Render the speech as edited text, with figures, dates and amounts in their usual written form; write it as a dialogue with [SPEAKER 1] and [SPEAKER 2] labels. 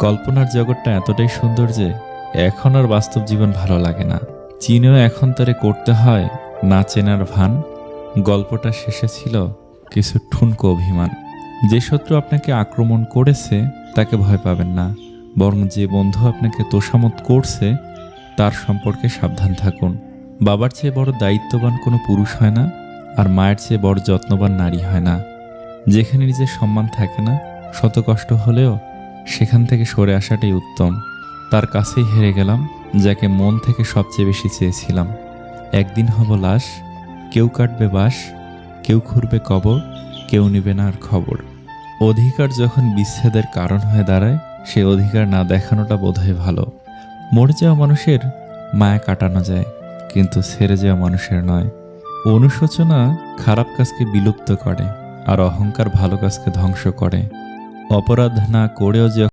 [SPEAKER 1] কল্পনার জগৎটা এতটাই সুন্দর যে এখন আর বাস্তব জীবন ভালো লাগে না। চিনেও এখন তারে করতে হয় না চেনার ভান। গল্পটা শেষে ছিল কিছু ঠুনকো অভিমান। যে শত্রু আপনাকে আক্রমণ করেছে তাকে ভয় পাবেন না, বরং যে বন্ধু আপনাকে তোষামত করছে তার সম্পর্কে সাবধান থাকুন। বাবার চেয়ে বড় দায়িত্ববান কোনো পুরুষ হয় না, আর মায়ের চেয়ে বড় যত্নবান নারী হয় না। যেখানে নিজের সম্মান থাকে না, শত কষ্ট হলেও সেখান থেকে সরে আসাটাই উত্তম। তার কাছেই হেরে গেলাম যাকে মন থেকে সবচেয়ে বেশি চেয়েছিলাম। একদিন হব লাশ, কেউ কাটবে বাঁশ, কেউ খুঁড়বে কবর, কেউ নেবে না আর খবর। অধিকার যখন বিচ্ছেদের কারণ হয়ে দাঁড়ায়, সে অধিকার না দেখানোটা বোধহয় ভালো। মরে যাওয়া মানুষের মায়া কাটানো যায়, কিন্তু ছেড়ে যাওয়া মানুষের নয়। অনুশোচনা খারাপ কাজকে বিলুপ্ত করে, আর অহংকার ভালো কাজকে ধ্বংস করে। অপরাধ না করেও যে